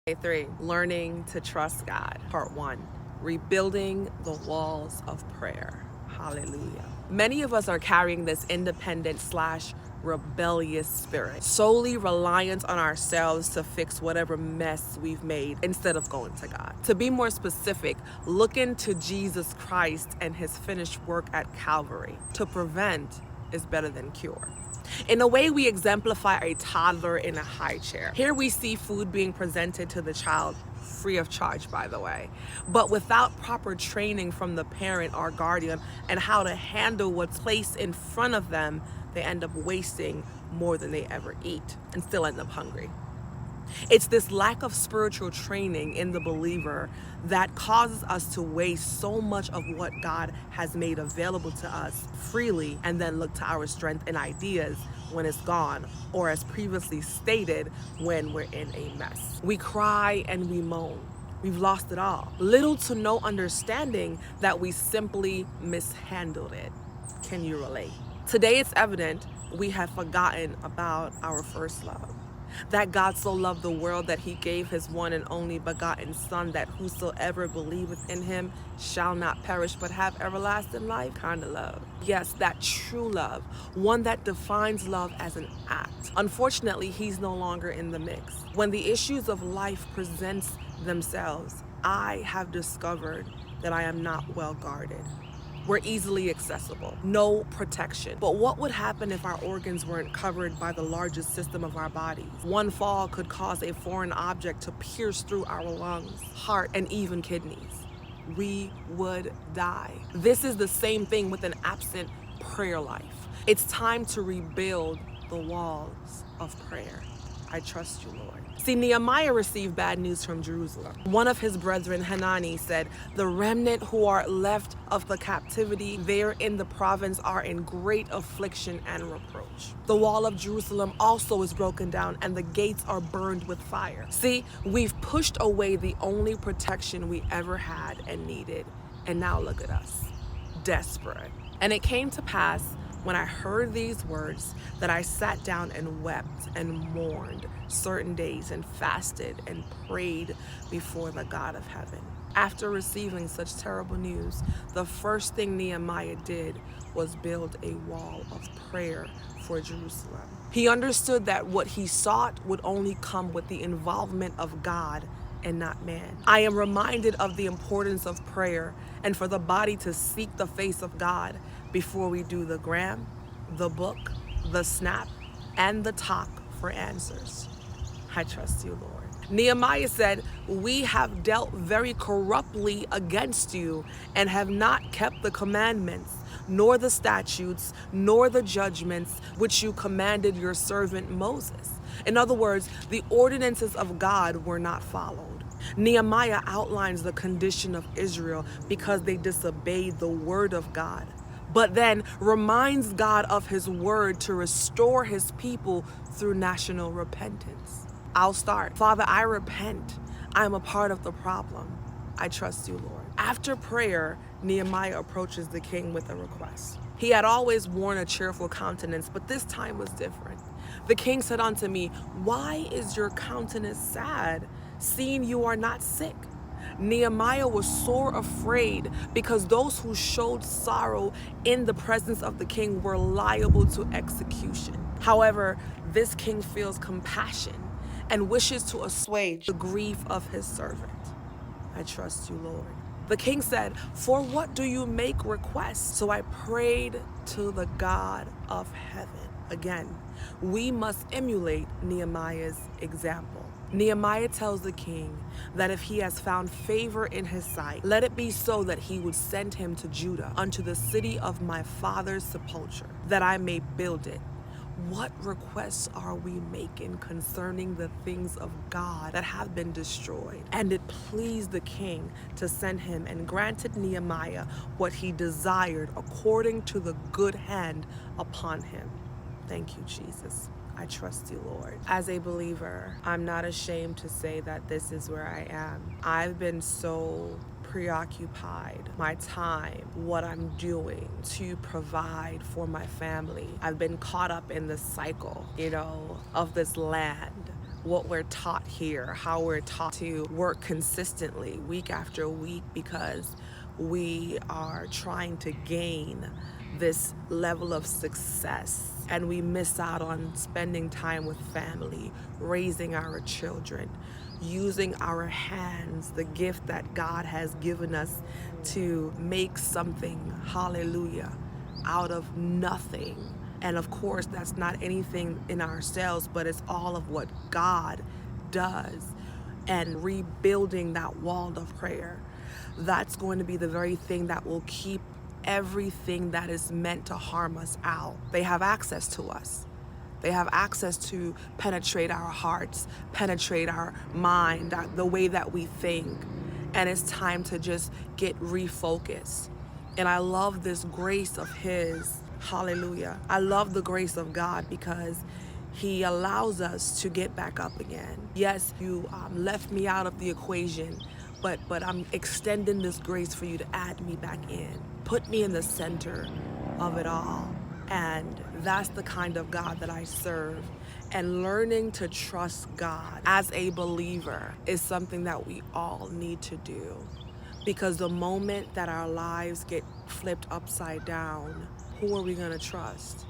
Day 3, learning to trust God. Part 1, rebuilding the walls of prayer. Hallelujah. Many of us are carrying this independent/rebellious spirit, solely reliant on ourselves to fix whatever mess we've made instead of going to God. To be more specific, look into Jesus Christ and his finished work at Calvary. To prevent is better than cure. In a way, we exemplify a toddler in a high chair. Here we see food being presented to the child, free of charge, by the way, but without proper training from the parent or guardian and how to handle what's placed in front of them, they end up wasting more than they ever eat and still end up hungry. It's this lack of spiritual training in the believer that causes us to waste so much of what God has made available to us freely and then look to our strength and ideas when it's gone, or as previously stated, when we're in a mess. We cry and we moan. We've lost it all. Little to no understanding that we simply mishandled it. Can you relate? Today it's evident we have forgotten about our first love. That God so loved the world that he gave his one and only begotten Son, that whosoever believeth in him shall not perish but have everlasting life. Kind of love. Yes, that true love, one that defines love as an act. Unfortunately, he's no longer in the mix. When the issues of life presents themselves, I have discovered that I am not well guarded. We're easily accessible, no protection. But what would happen if our organs weren't covered by the largest system of our bodies? One fall could cause a foreign object to pierce through our lungs, heart, and even kidneys. We would die. This is the same thing with an absent prayer life. It's time to rebuild the walls of prayer. I trust you, Lord. See, Nehemiah received bad news from Jerusalem. One of his brethren, Hanani, said, "The remnant who are left of the captivity there in the province are in great affliction and reproach. The wall of Jerusalem also is broken down, and the gates are burned with fire." See, we've pushed away the only protection we ever had and needed. And now look at us, desperate. And it came to pass, when I heard these words, that I sat down and wept and mourned certain days and fasted and prayed before the God of heaven. After receiving such terrible news, the first thing Nehemiah did was build a wall of prayer for Jerusalem. He understood that what he sought would only come with the involvement of God and not man. I am reminded of the importance of prayer and for the body to seek the face of God before we do the gram, the book, the snap, and the talk for answers. I trust you, Lord. Nehemiah said, "We have dealt very corruptly against you and have not kept the commandments, nor the statutes, nor the judgments which you commanded your servant Moses." In other words, the ordinances of God were not followed. Nehemiah outlines the condition of Israel because they disobeyed the word of God, but then reminds God of his word to restore his people through national repentance. I'll start. Father, I repent. I am a part of the problem. I trust you, Lord. After prayer, Nehemiah approaches the king with a request. He had always worn a cheerful countenance, but this time was different. The king said unto me, "Why is your countenance sad, seeing you are not sick?" Nehemiah was sore afraid because those who showed sorrow in the presence of the king were liable to execution. However, this king feels compassion and wishes to assuage the grief of his servant. I trust you, Lord. The king said, "For what do you make request?" So I prayed to the God of heaven. Again, we must emulate Nehemiah's example. Nehemiah tells the king that if he has found favor in his sight, let it be so that he would send him to Judah, unto the city of my father's sepulchre, that I may build it. What requests are we making concerning the things of God that have been destroyed? And it pleased the king to send him, and granted Nehemiah what he desired according to the good hand upon him. Thank you, Jesus. I trust you, Lord. As a believer, I'm not ashamed to say that this is where I am. I've been so preoccupied, my time, what I'm doing to provide for my family. I've been caught up in the cycle, of this land what we're taught here, how we're taught to work consistently week after week, because we are trying to gain this level of success and we miss out on spending time with family, raising our children, using our hands, the gift that God has given us to make something, hallelujah, out of nothing. And of course, that's not anything in ourselves, but it's all of what God does. And rebuilding that wall of prayer, that's going to be the very thing that will keep everything that is meant to harm us out. They have access to us. They have access to penetrate our hearts, penetrate our mind, the way that we think. And it's time to just get refocused. And I love this grace of His. Hallelujah. I love the grace of God because He allows us to get back up again. Yes, you left me out of the equation, but I'm extending this grace for you to add me back in. Put me in the center of it all. And that's the kind of God that I serve. And learning to trust God as a believer is something that we all need to do. Because the moment that our lives get flipped upside down, who are we going to trust?